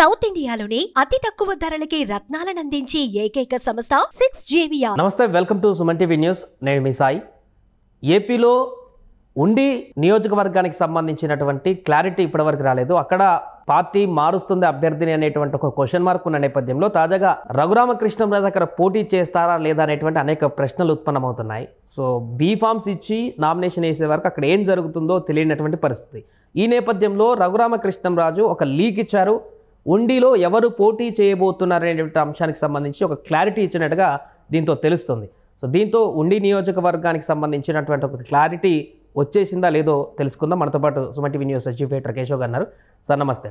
South ఇండియాలోనే అతి తక్కువ ధరలకి రత్నాలను అందించే ఏకైక సంస్థ 6JVR. నమస్తే, welcome to Suman TV news. నేను మీ సాయి. ఏపీలో ఉండి నియోజకవర్గానికి సంబంధించినటువంటి క్లారిటీ ఇప్పటివరకు రాలేదు. అక్కడ పార్టీ మారుస్తుంది అభ్యర్థిని అనేటువంటి ఒక క్వశ్చన్ మార్క్ ఉన్న నేపథ్యంలో తాజాగా రఘురామకృష్ణంరాజు అక్కడ పోటీ చేస్తారా లేదా అనేటువంటి అనేక ప్రశ్నలు ఉత్పన్నమవుతున్నాయి. సో బీఫామ్స్ ఇచ్చి నామినేషన్ వేసే వరకు అక్కడ ఏం జరుగుతుందో తెలియనటువంటి పరిస్థితి. ఈ నేపథ్యంలో రఘురామకృష్ణంరాజు ఒక లీక్ ఇచ్చారు. ఉండిలో ఎవరు పోటీ చేయబోతున్నారు అనేటువంటి అంశానికి సంబంధించి ఒక క్లారిటీ ఇచ్చినట్టుగా దీంతో తెలుస్తుంది. సో దీంతో ఉండి నియోజకవర్గానికి సంబంధించినటువంటి ఒక క్లారిటీ వచ్చేసిందా లేదో తెలుసుకుందాం. మనతో పాటు Suman TV news chief editor Keshav గారు ఉన్నారు. సార్ నమస్తే.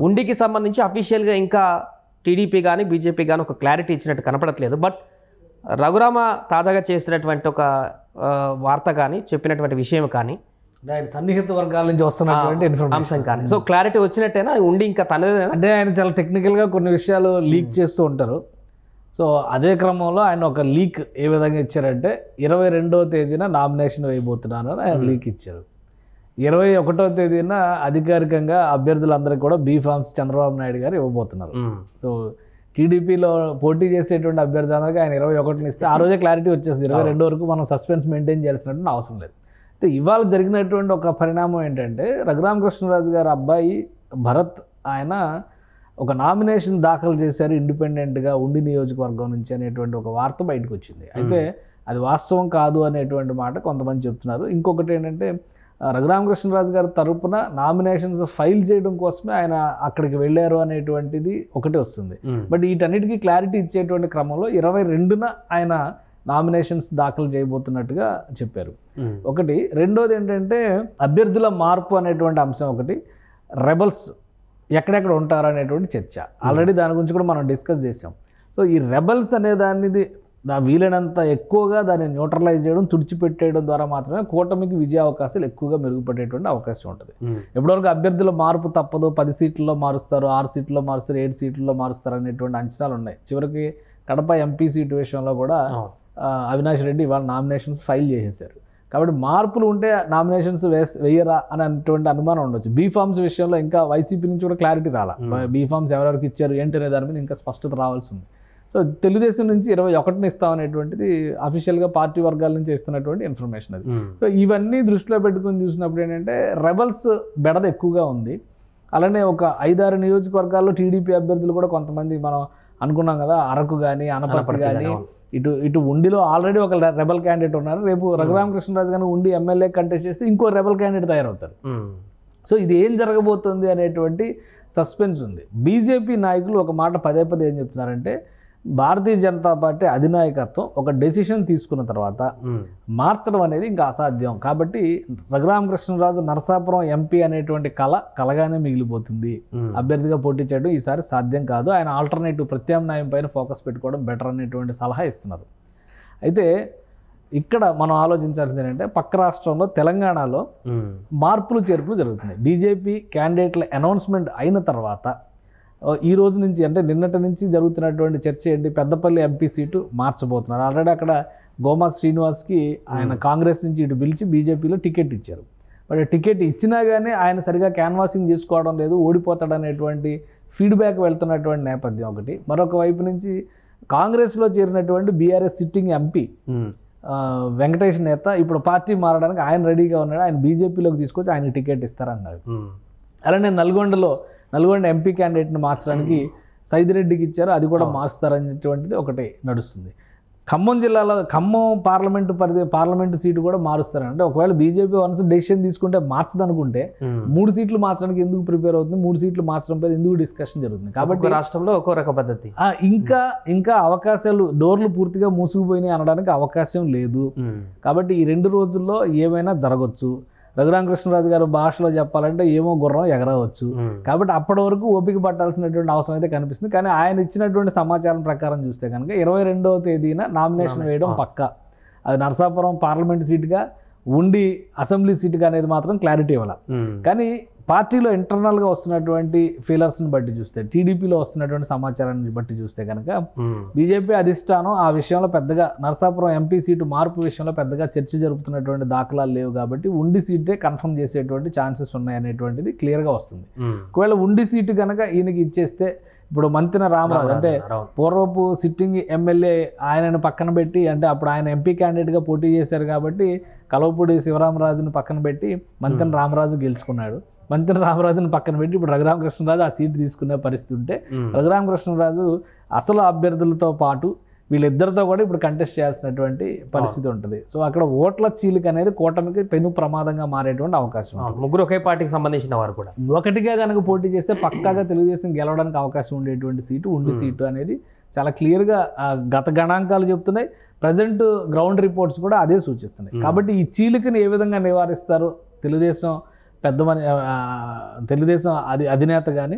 ఉండికి సంబంధించి అఫీషియల్గా ఇంకా టీడీపీ కానీ బీజేపీ కానీ ఒక క్లారిటీ ఇచ్చినట్టు కనపడట్లేదు. బట్ రఘురామ తాజాగా చేసినటువంటి ఒక వార్త కానీ చెప్పినటువంటి విషయం కానీ ఆయన సన్నిహిత వర్గాల నుంచి వస్తున్నటువంటి అంశం కానీ సో క్లారిటీ వచ్చినట్టేనా? ఉండి ఇంకా తనదే అంటే ఆయన చాలా టెక్నికల్గా కొన్ని విషయాలు లీక్ చేస్తూ ఉంటారు. సో అదే క్రమంలో ఆయన ఒక లీక్ ఏ విధంగా ఇచ్చారంటే 22వ తేదీన నామినేషన్ వేయబోతున్నాను అని ఆయన లీక్ ఇచ్చారు. 21వ తేదీన అధికారికంగా అభ్యర్థులందరికీ కూడా బీఫామ్స్ చంద్రబాబు నాయుడు గారు ఇవ్వబోతున్నారు. సో టీడీపీలో పోటీ చేసేటువంటి అభ్యర్థులందరికీ ఆయన 21ని ఇస్తే ఆ రోజే క్లారిటీ వచ్చేస్తుంది. 22 వరకు మనం సస్పెన్స్ మెయింటైన్ చేయాల్సినటువంటి అవసరం లేదు. ఇవాళ జరిగినటువంటి ఒక పరిణామం ఏంటంటే రఘురామకృష్ణరాజు గారి అబ్బాయి భరత్ ఆయన ఒక నామినేషన్ దాఖలు చేశారు ఇండిపెండెంట్గా ఉండి నియోజకవర్గం నుంచి అనేటువంటి ఒక వార్త బయటకు వచ్చింది. అయితే అది వాస్తవం కాదు అనేటువంటి మాట కొంతమంది చెప్తున్నారు. ఇంకొకటి ఏంటంటే రఘురామకృష్ణరాజు గారి తరపున నామినేషన్స్ ఫైల్ చేయడం కోసమే ఆయన అక్కడికి వెళ్ళారు అనేటువంటిది ఒకటి వస్తుంది. బట్ వీటన్నిటికీ క్లారిటీ ఇచ్చేటువంటి క్రమంలో 22న ఆయన నామినేషన్స్ దాఖలు చేయబోతున్నట్టుగా చెప్పారు. ఒకటి. రెండోది ఏంటంటే అభ్యర్థుల మార్పు అనేటువంటి అంశం ఒకటి. రెబల్స్ ఎక్కడెక్కడ ఉంటారు అనేటువంటి చర్చ ఆల్రెడీ దాని గురించి కూడా మనం డిస్కస్ చేసాం. సో ఈ రెబల్స్ అనే దానిది వీలైనంత ఎక్కువగా దాన్ని న్యూట్రలైజ్ చేయడం, తుడిచిపెట్టేయడం ద్వారా మాత్రమే కూటమికి విజయ అవకాశాలు ఎక్కువగా మెరుగుపడేటువంటి అవకాశం ఉంటుంది. ఎప్పటివరకు అభ్యర్థుల మార్పు తప్పదు, 10 సీట్లలో మారుస్తారు, 6 సీట్లలో మారుస్తారు, 7 సీట్లలో మారుస్తారు అనేటువంటి అంచనాలు ఉన్నాయి. చివరికి కడప ఎంపీ సీటు విషయంలో కూడా అవినాష్ రెడ్డి ఇవాళ నామినేషన్స్ ఫైల్ చేసేశారు. కాబట్టి మార్పులు ఉంటే నామినేషన్స్ వేయరా అని అటువంటి అనుమానం ఉండొచ్చు. బీఫామ్స్ విషయంలో ఇంకా వైసీపీ నుంచి కూడా క్లారిటీ రాలా. బీఫామ్స్ ఎవరెవరికి ఇచ్చారు ఏంటి అనే దాని మీద ఇంకా స్పష్టత రావాల్సి ఉంది. సో తెలుగుదేశం నుంచి 21ని ఇస్తామనేటువంటిది అఫీషియల్గా పార్టీ వర్గాల నుంచి ఇస్తున్నటువంటి ఇన్ఫర్మేషన్ అది. సో ఇవన్నీ దృష్టిలో పెట్టుకుని చూసినప్పుడు ఏంటంటే రెబల్స్ బెడద ఎక్కువగా ఉంది. అలానే ఒక 5-6 నియోజకవర్గాల్లో టీడీపీ అభ్యర్థులు కూడా కొంతమంది మనం అనుకున్నాం కదా, అరకు కానీ అనపర్తి కానీ ఇటు ఉండిలో ఆల్రెడీ ఒక రెబల్ క్యాండిడేట్ ఉన్నారు. రేపు రఘురామకృష్ణరాజు గారిని ఉండి ఎమ్మెల్యే కంటెస్ట్ చేస్తే ఇంకో రెబల్ క్యాండిడేట్ తయారవుతారు. సో ఇది ఏం జరగబోతుంది అనేటువంటి సస్పెన్స్ ఉంది. బీజేపీ నాయకులు ఒక మాట పదే పదే ఏం చెప్తున్నారంటే భారతీయ జనతా పార్టీ అధినాయకత్వం ఒక డెసిషన్ తీసుకున్న తర్వాత మార్చడం అనేది ఇంకా అసాధ్యం. కాబట్టి రఘురామకృష్ణరాజు నరసాపురం ఎంపీ అనేటువంటి కలగానే మిగిలిపోతుంది. అభ్యర్థిగా పోటీ చేయడం ఈసారి సాధ్యం కాదు. ఆయన ఆల్టర్నేటివ్ ప్రత్యామ్నాయం పైన ఫోకస్ పెట్టుకోవడం బెటర్ అనేటువంటి సలహా ఇస్తున్నారు. అయితే ఇక్కడ మనం ఆలోచించాల్సింది ఏంటంటే పక్క రాష్ట్రంలో తెలంగాణలో మార్పులు చేర్పులు జరుగుతున్నాయి. బీజేపీ క్యాండిడేట్ల అనౌన్స్మెంట్ అయిన తర్వాత ఈ రోజు నుంచి అంటే నిన్నటి నుంచి జరుగుతున్నటువంటి చర్చ ఏంటి, పెద్దపల్లి ఎంపీ సీటు మార్చబోతున్నారు. ఆల్రెడీ అక్కడ గోమా శ్రీనివాస్కి ఆయన కాంగ్రెస్ నుంచి ఇటు పిలిచి బీజేపీలో టికెట్ ఇచ్చారు. బట్ టికెట్ ఇచ్చినా కానీ ఆయన సరిగా క్యాన్వాసింగ్ చేసుకోవడం లేదు, ఓడిపోతాడనేటువంటి ఫీడ్బ్యాక్ వెళ్తున్నటువంటి నేపథ్యం ఒకటి. మరొక వైపు నుంచి కాంగ్రెస్లో చేరినటువంటి బీఆర్ఎస్ సిట్టింగ్ ఎంపీ వెంకటేష్ నేత ఇప్పుడు పార్టీ మారడానికి ఆయన రెడీగా ఉన్నాడు. ఆయన బీజేపీలోకి తీసుకొచ్చి ఆయన టికెట్ ఇస్తారన్నారు. అలానే నల్గొండ ఎంపీ క్యాండిడేట్ని మార్చడానికి సైదిరెడ్డికి ఇచ్చారు, అది కూడా మారుస్తారనేటువంటిది ఒకటి నడుస్తుంది. ఖమ్మం జిల్లాలో ఖమ్మం పార్లమెంటు సీటు కూడా మారుస్తారు. అంటే ఒకవేళ బీజేపీ వన్స్ డెసిషన్ తీసుకుంటే మార్చదనుకుంటే 3 సీట్లు మార్చడానికి ఎందుకు ప్రిపేర్ అవుతుంది, 3 సీట్లు మార్చడం పై ఎందుకు డిస్కషన్ జరుగుతుంది. కాబట్టి రాష్ట్రంలో ఒక్కో రక పద్ధతి ఇంకా అవకాశాలు డోర్లు పూర్తిగా మూసుకుపోయినాయి అనడానికి అవకాశం లేదు. కాబట్టి ఈ 2 రోజుల్లో ఏమైనా జరగవచ్చు. రఘురామకృష్ణరాజు గారు భాషలో చెప్పాలంటే ఏమో గుర్రం ఎగరవచ్చు. కాబట్టి అప్పటి వరకు ఓపిక పట్టాల్సినటువంటి అవసరం అయితే కనిపిస్తుంది. కానీ ఆయన ఇచ్చినటువంటి సమాచారం ప్రకారం చూస్తే కనుక 22వ తేదీన నామినేషన్ వేయడం పక్కా. అది నరసాపురం పార్లమెంట్ సీటుగా ఉండి అసెంబ్లీ సీటుగా అనేది మాత్రం క్లారిటీ ఇవ్వాలి. కానీ పార్టీలో ఇంటర్నల్గా వస్తున్నటువంటి ఫీలర్స్ని బట్టి చూస్తే, టీడీపీలో వస్తున్నటువంటి సమాచారాన్ని బట్టి చూస్తే కనుక బీజేపీ అధిష్టానం ఆ విషయంలో పెద్దగా నరసాపురం ఎంపీ సీటు మార్పు విషయంలో పెద్దగా చర్చ జరుపుతున్నటువంటి దాఖలాలు లేవు కాబట్టి ఉండి సీటే కన్ఫర్మ్ చేసేటువంటి ఛాన్సెస్ ఉన్నాయనేటువంటిది క్లియర్గా వస్తుంది. ఒకవేళ ఉండి సీటు కనుక ఈయనకి ఇచ్చేస్తే ఇప్పుడు మంతిన రామరాజు అంటే పూర్వపు సిట్టింగ్ ఎమ్మెల్యే ఆయనను పక్కన పెట్టి, అంటే అప్పుడు ఆయన ఎంపీ క్యాండిడేట్గా పోటీ చేశారు కాబట్టి కలవపూడి శివరామరాజును పక్కన పెట్టి మంతిన రామరాజు గెలుచుకున్నాడు. మంతిన రామరాజును పక్కన పెట్టి ఇప్పుడు రఘురామకృష్ణరాజు ఆ సీటు తీసుకునే పరిస్థితి ఉంటే రఘురామకృష్ణరాజు అసలు అభ్యర్థులతో పాటు వీళ్ళిద్దరితో కూడా ఇప్పుడు కంటెస్ట్ చేయాల్సినటువంటి పరిస్థితి ఉంటుంది. సో అక్కడ ఓట్ల చీలిక అనేది కూటమికి పెను ప్రమాదంగా మారేటువంటి అవకాశం. ముగ్గురు ఒకే పార్టీకి సంబంధించిన వారు కూడా ఒకటిగా కనుక పోటీ చేస్తే పక్కాగా తెలుగుదేశం గెలవడానికి అవకాశం ఉండేటువంటి సీటు ఉండి సీటు అనేది చాలా క్లియర్గా గత గణాంకాలు చెప్తున్నాయి. ప్రజెంట్ గ్రౌండ్ రిపోర్ట్స్ కూడా అదే సూచిస్తున్నాయి. కాబట్టి ఈ చీలికని ఏ విధంగా నివారిస్తారు తెలుగుదేశం తెలుగుదేశం అధినేత కానీ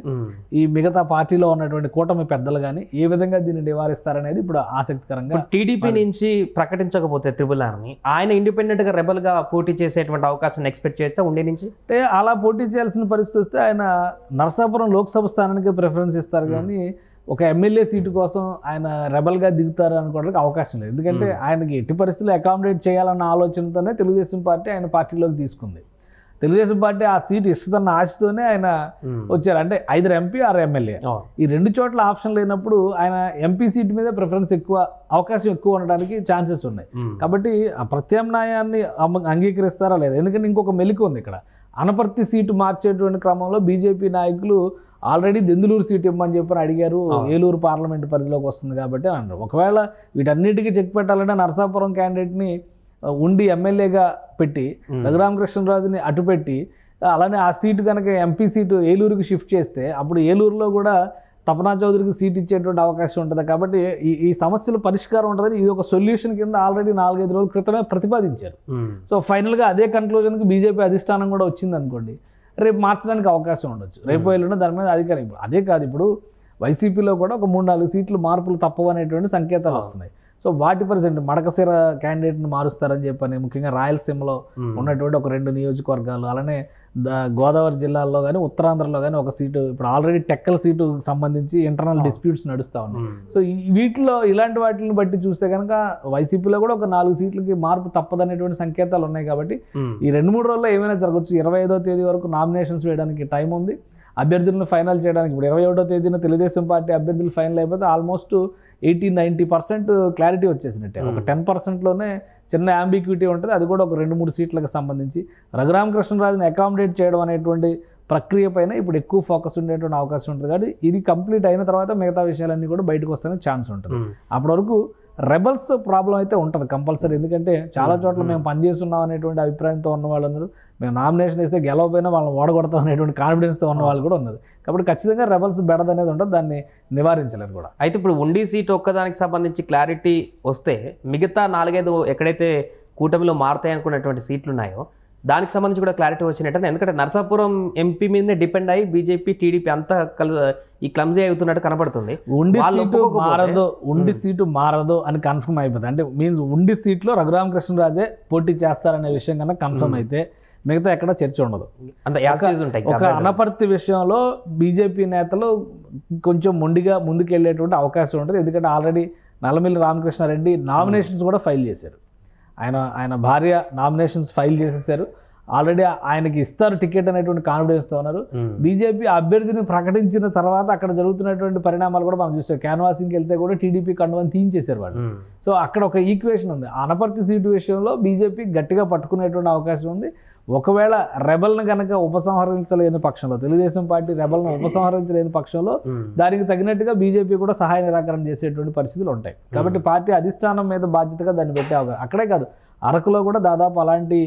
ఈ మిగతా పార్టీలో ఉన్నటువంటి కూటమి పెద్దలు కానీ ఏ విధంగా దీన్ని నివారిస్తారనేది ఇప్పుడు ఆసక్తికరంగా. టీడీపీ నుంచి ప్రకటించకపోతే త్రిబుల్-ఆర్ని ఆయన ఇండిపెండెంట్ గా రెబల్ గా పోటీ చేసేటువంటి అవకాశాన్ని ఎక్స్పెక్ట్ చేయొచ్చా ఉండి నుంచి? అంటే అలా పోటీ చేయాల్సిన పరిస్థితి వస్తే ఆయన నరసాపురం లోక్సభ స్థానానికి ప్రిఫరెన్స్ ఇస్తారు కానీ ఒక ఎమ్మెల్యే సీటు కోసం ఆయన రెబల్గా దిగుతారు అనుకోవడానికి అవకాశం లేదు. ఎందుకంటే ఆయనకి ఎట్టి పరిస్థితుల్లో అకామిడేట్ చేయాలన్న ఆలోచనతోనే తెలుగుదేశం పార్టీ ఆయన పార్టీలోకి తీసుకుంది. తెలుగుదేశం పార్టీ ఆ సీటు ఇస్తుందన్న ఆశతోనే ఆయన వచ్చారు. అంటే 5 ఎంపీ 6 ఎమ్మెల్యే ఈ 2 చోట్ల ఆప్షన్ లేనప్పుడు ఆయన ఎంపీ సీట్ మీద ప్రిఫరెన్స్ అవకాశం ఎక్కువ ఉండడానికి ఛాన్సెస్ ఉన్నాయి. కాబట్టి ఆ ప్రత్యామ్నాయాన్ని అంగీకరిస్తారా లేదా? ఎందుకంటే ఇంకొక మెలిక ఉంది ఇక్కడ. అనపర్తి సీటు మార్చేటువంటి క్రమంలో బీజేపీ నాయకులు ఆల్రెడీ దెందులూరు సీట్ ఇవ్వమని చెప్పని అడిగారు. ఏలూరు పార్లమెంటు పరిధిలోకి వస్తుంది కాబట్టి అన్నారు. ఒకవేళ వీటన్నిటికీ చెక్ పెట్టాలంటే నరసాపురం క్యాండిడేట్ని ఉండి ఎమ్మెల్యేగా పెట్టి రఘురామకృష్ణరాజుని అటుపెట్టి అలానే ఆ సీటు కనుక ఎంపీ సీటు ఏలూరుకి షిఫ్ట్ చేస్తే అప్పుడు ఏలూరులో కూడా తపనా చౌదరికి సీట్ ఇచ్చేటువంటి అవకాశం ఉంటుంది. కాబట్టి ఈ సమస్యల పరిష్కారం ఉంటుందని ఇది ఒక సొల్యూషన్ కింద ఆల్రెడీ 4-5 రోజుల క్రితమే ప్రతిపాదించారు. సో ఫైనల్గా అదే కన్క్లూజన్కి బీజేపీ అధిష్టానం కూడా వచ్చింది అనుకోండి, రేపు మార్చడానికి అవకాశం ఉండొచ్చు. రేపు ఎల్లుండి దాని మీద అధికారం. అదే కాదు, ఇప్పుడు వైసీపీలో కూడా ఒక 3-4 సీట్లు మార్పులు తప్పవు అనేటువంటి సంకేతాలు వస్తున్నాయి. సో వాటి పరిస్థితి మడకశిర క్యాండిడేట్ని మారుస్తారని చెప్పని ముఖ్యంగా రాయలసీమలో ఉన్నటువంటి ఒక 2 నియోజకవర్గాలు, అలానే గోదావరి జిల్లాల్లో కానీ ఉత్తరాంధ్రలో కానీ ఒక సీటు, ఇప్పుడు ఆల్రెడీ టెక్కల సీటు సంబంధించి ఇంటర్నల్ డిస్ప్యూట్స్ నడుస్తూ ఉన్నాయి. సో వీటిలో ఇలాంటి వాటిని బట్టి చూస్తే కనుక వైసీపీలో కూడా ఒక 4 సీట్లకి మార్పు తప్పదనేటువంటి సంకేతాలు ఉన్నాయి. కాబట్టి ఈ 2-3 రోజుల్లో ఏమైనా జరగచ్చు. 25వ తేదీ వరకు నామినేషన్స్ వేయడానికి టైం ఉంది. అభ్యర్థులను ఫైనల్ చేయడానికి ఇప్పుడు 21వ తేదీన తెలుగుదేశం పార్టీ అభ్యర్థులు ఫైనల్ అయిపోతే ఆల్మోస్ట్ 80-90% క్లారిటీ వచ్చేసినట్టే. ఒక 10%లోనే చిన్న అంబిక్విటీ ఉంటుంది. అది కూడా ఒక 2-3 సీట్లకు సంబంధించి రఘురామకృష్ణరాజుని అకామిడేట్ చేయడం అనేటువంటి ప్రక్రియ పైన ఇప్పుడు ఎక్కువ ఫోకస్ ఉండేటువంటి అవకాశం ఉంటుంది. కాబట్టి ఇది కంప్లీట్ అయిన తర్వాత మిగతా విషయాలన్నీ కూడా బయటకు వస్తానే ఛాన్స్ ఉంటుంది. అప్పటి వరకు రెబల్స్ ప్రాబ్లం అయితే ఉంటుంది కంపల్సరీ. ఎందుకంటే చాలా చోట్ల మేము పనిచేస్తున్నాం అనేటువంటి అభిప్రాయంతో ఉన్న వాళ్ళందరూ మేము నామినేషన్ ఇస్తే గెలవపోయినా వాళ్ళని ఓడగొడతాం అనేటువంటి కాన్ఫిడెన్స్తో ఉన్న వాళ్ళు కూడా ఉన్నారు. కాబట్టి ఖచ్చితంగా రెబల్స్ బెడద అనేది ఉంటుంది, దాన్ని నివారించలేరు కూడా. అయితే ఇప్పుడు ఉండి సీట్ ఒక్కదానికి సంబంధించి క్లారిటీ వస్తే మిగతా 4-5 ఎక్కడైతే కూటమిలో మారుతాయి అనుకున్నటువంటి సీట్లు ఉన్నాయో దానికి సంబంధించి కూడా క్లారిటీ వచ్చినట్టు. ఎందుకంటే నరసాపురం ఎంపీ మీదనే డిపెండ్ అయ్యి బీజేపీ టీడీపీ అంతా ఈ క్లమ్జీ అవుతున్నట్టు కనపడుతుంది. ఉండి సీటు మారదు అని కన్ఫర్మ్ అయిపోతుంది. అంటే మీన్స్ ఉండి సీట్లో రఘురామకృష్ణరాజే పోటీ చేస్తారనే విషయం కన్నా కన్ఫర్మ్ అయితే మిగతా ఎక్కడ చర్చ ఉండదు. ఒక అనపర్తి విషయంలో బీజేపీ నేతలు కొంచెం మొండిగా ముందుకెళ్ళేటువంటి అవకాశం ఉంటుంది. ఎందుకంటే ఆల్రెడీ నల్లమిల్లి రామకృష్ణారెడ్డి నామినేషన్స్ కూడా ఫైల్ చేశారు. ఆయన భార్య నామినేషన్స్ ఫైల్ చేసేసారు. ఆల్రెడీ ఆయనకి ఇస్తారు టికెట్ అనేటువంటి కాన్ఫిడెన్స్తో ఉన్నారు. బీజేపీ అభ్యర్థిని ప్రకటించిన తర్వాత అక్కడ జరుగుతున్నటువంటి పరిణామాలు కూడా మనం చూసాం. క్యాన్వాసింగ్కి వెళ్తే కూడా టీడీపీ కండువని తీయించేశారు వాళ్ళు. సో అక్కడ ఒక ఈక్వేషన్ ఉంది. అనపర్తి సీటు విషయంలో బీజేపీ గట్టిగా పట్టుకునేటువంటి అవకాశం ఉంది. ఒకవేళ రెబల్ను కనుక ఉపసంహరించలేని పక్షంలో, తెలుగుదేశం పార్టీ రెబల్ను ఉపసంహరించలేని పక్షంలో దానికి తగినట్టుగా బీజేపీ కూడా సహాయ నిరాకరణ చేసేటువంటి పరిస్థితులు ఉంటాయి. కాబట్టి పార్టీ అధిష్టానం మీద బాధ్యతగా దాన్ని పెట్టే అవకాశం. అక్కడే కాదు, అరకులో కూడా దాదాపు అలాంటి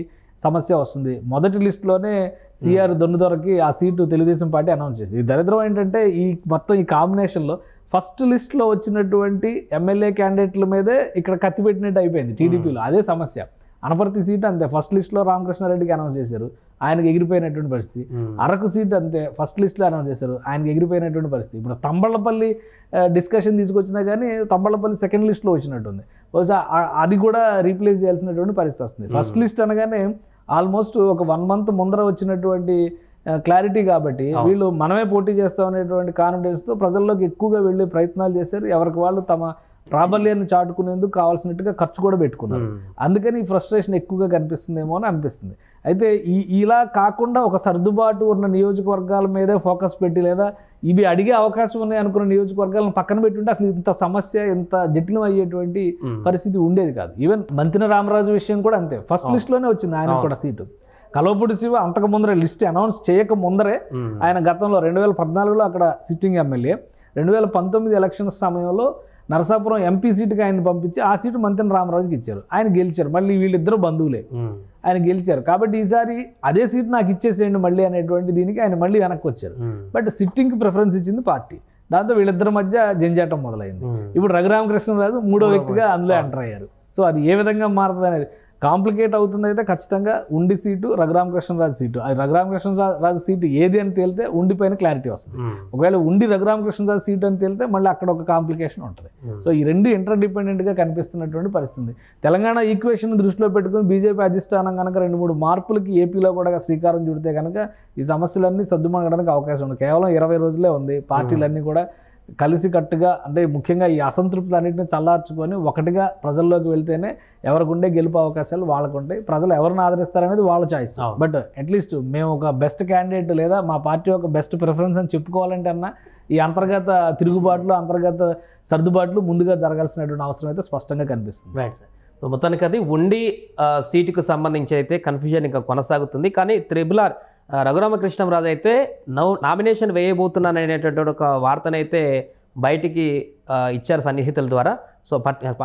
సమస్య వస్తుంది. మొదటి లిస్టులోనే సిఆర్ దొన్నుదొరకి ఆ సీటు తెలుగుదేశం పార్టీ అనౌన్స్ చేసింది. ఈ దరిద్రం ఏంటంటే ఈ కాంబినేషన్లో ఫస్ట్ లిస్టులో వచ్చినటువంటి ఎమ్మెల్యే క్యాండిడేట్ల మీదే ఇక్కడ కత్తి పెట్టినట్టు అయిపోయింది టీడీపీలో. అదే సమస్య. అనపర్తి సీట్ అంతే, ఫస్ట్ లిస్ట్లో రామకృష్ణారెడ్డికి అనౌన్స్ చేశారు, ఆయనకి ఎగిరిపోయినటువంటి పరిస్థితి. అరకు సీట్ అంతే, ఫస్ట్ లిస్ట్లో అనౌన్స్ చేశారు, ఆయనకి ఎగిరిపోయినటువంటి పరిస్థితి. ఇప్పుడు తంబళ్ళపల్లి డిస్కషన్ తీసుకొచ్చినా కానీ తంబళ్ళపల్లి సెకండ్ లిస్ట్లో వచ్చినట్టుంది. బహుశా అది కూడా రీప్లేస్ చేయాల్సినటువంటి పరిస్థితి వస్తుంది. ఫస్ట్ లిస్ట్ అనగానే ఆల్మోస్ట్ ఒక 1 month ముందర వచ్చినటువంటి క్లారిటీ కాబట్టి వీళ్ళు మనమే పోటీ చేస్తాం అనేటువంటి కాన్ఫిడెన్స్తో ప్రజల్లోకి ఎక్కువగా వెళ్ళే ప్రయత్నాలు చేశారు. ఎవరికి వాళ్ళు తమ ప్రాబల్యాన్ని చాటుకునేందుకు కావాల్సినట్టుగా ఖర్చు కూడా పెట్టుకున్నారు. అందుకని ఈ ఫ్రస్ట్రేషన్ ఎక్కువగా కనిపిస్తుందేమో అని అనిపిస్తుంది. అయితే ఇలా కాకుండా ఒక సర్దుబాటు ఉన్న నియోజకవర్గాల మీదే ఫోకస్ పెట్టి లేదా ఇవి అడిగే అవకాశం ఉన్నాయి అనుకున్న నియోజకవర్గాలను పక్కన పెట్టుంటే అసలు ఇంత సమస్య ఇంత జటిలం అయ్యేటువంటి పరిస్థితి ఉండేది కాదు. ఈవెన్ మంతిన రామరాజు విషయం కూడా అంతే. ఫస్ట్ లిస్ట్లోనే వచ్చింది ఆయన కూడా సీటు. కల్వపూడి శివ అంతకు ముందరే లిస్ట్ అనౌన్స్ చేయక ముందరే ఆయన గతంలో 2014లో అక్కడ సిట్టింగ్ ఎమ్మెల్యే, 2019 ఎలక్షన్స్ సమయంలో నరసాపురం ఎంపీ సీటుకి ఆయన పంపించి ఆ సీటు మంతిన రామరాజుకి ఇచ్చారు. ఆయన గెలిచారు. మళ్ళీ వీళ్ళిద్దరూ బంధువులే, ఆయన గెలిచారు. కాబట్టి ఈసారి అదే సీట్ నాకు ఇచ్చేసేయండి మళ్ళీ అనేటువంటి దీనికి ఆయన మళ్ళీ వెనక్కి వచ్చారు. బట్ సిట్టింగ్కి ప్రిఫరెన్స్ ఇచ్చింది పార్టీ. దాంతో వీళ్ళిద్దరి మధ్య జంజాటం మొదలైంది. ఇప్పుడు రఘురామకృష్ణరాజు మూడో వ్యక్తిగా అందులో ఎంటర్ అయ్యారు. సో అది ఏ విధంగా మారుతుంది అనేది కాంప్లికేట్ అవుతుంది. అయితే ఖచ్చితంగా ఉండి సీటు రఘురామకృష్ణరాజు సీటు, అది రఘురామకృష్ణరాజు సీటు ఏది అని తేలితే ఉండి పైన క్లారిటీ వస్తుంది. ఒకవేళ ఉండి రఘురామకృష్ణరాజు సీటు అని తేలితే మళ్ళీ అక్కడ ఒక కాంప్లికేషన్ ఉంటుంది. సో ఈ రెండు ఇంటర్ డిపెండెంట్గా కనిపిస్తున్నటువంటి పరిస్థితి. తెలంగాణ ఈక్వేషన్ దృష్టిలో పెట్టుకుని బీజేపీ అధిష్టానం కనుక 2-3 మార్పులకి ఏపీలో కూడా శ్రీకారం చుడితే కనుక ఈ సమస్యలన్నీ సర్దుమణగడానికి అవకాశం ఉంది. కేవలం 20 రోజులే ఉంది. పార్టీలన్నీ కూడా కలిసి కట్టుగా అంటే ముఖ్యంగా ఈ అసంతృప్తులన్నింటినీ చల్లార్చుకొని ఒకటిగా ప్రజల్లోకి వెళ్తేనే ఎవరికి ఉండే గెలుపు అవకాశాలు వాళ్ళకు ఉంటాయి. ప్రజలు ఎవరిని ఆదరిస్తారనేది వాళ్ళ చాయిస్. బట్ అట్లీస్ట్ మేము ఒక బెస్ట్ క్యాండిడేట్ లేదా మా పార్టీ ఒక బెస్ట్ ప్రిఫరెన్స్ అని చెప్పుకోవాలంటే అన్న ఈ అంతర్గత తిరుగుబాట్లు, అంతర్గత సర్దుబాట్లు ముందుగా జరగాల్సినటువంటి అవసరం అయితే స్పష్టంగా కనిపిస్తుంది. Right sir. సో మొత్తానికి అది ఉండి సీటుకు సంబంధించి అయితే కన్ఫ్యూజన్ ఇంకా కొనసాగుతుంది. కానీ త్రిబుల్ ఆర్ రఘురామకృష్ణరాజు అయితే నామినేషన్ వేయబోతున్నాను అనేటువంటి ఒక వార్తనైతే బయటికి ఇచ్చారు సన్నిహితుల ద్వారా. సో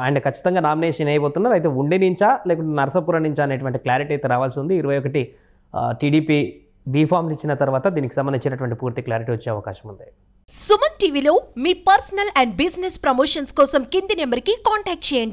ఆయన ఖచ్చితంగా నామినేషన్ వేయబోతున్నారు. అయితే ఉండి నుంచా లేకుంటే నరసాపురం నుంచా అనేటువంటి క్లారిటీ అయితే రావాల్సి ఉంది. 21 టీడీపీ బీఫామ్లు ఇచ్చిన తర్వాత దీనికి సంబంధించినటువంటి పూర్తి క్లారిటీ వచ్చే అవకాశం ఉంది. సుమన్ టీవీలో మీ పర్సనల్ అండ్ బిజినెస్ ప్రమోషన్స్ కోసం కింది నెంబర్కి కాంటాక్ట్ చేయండి.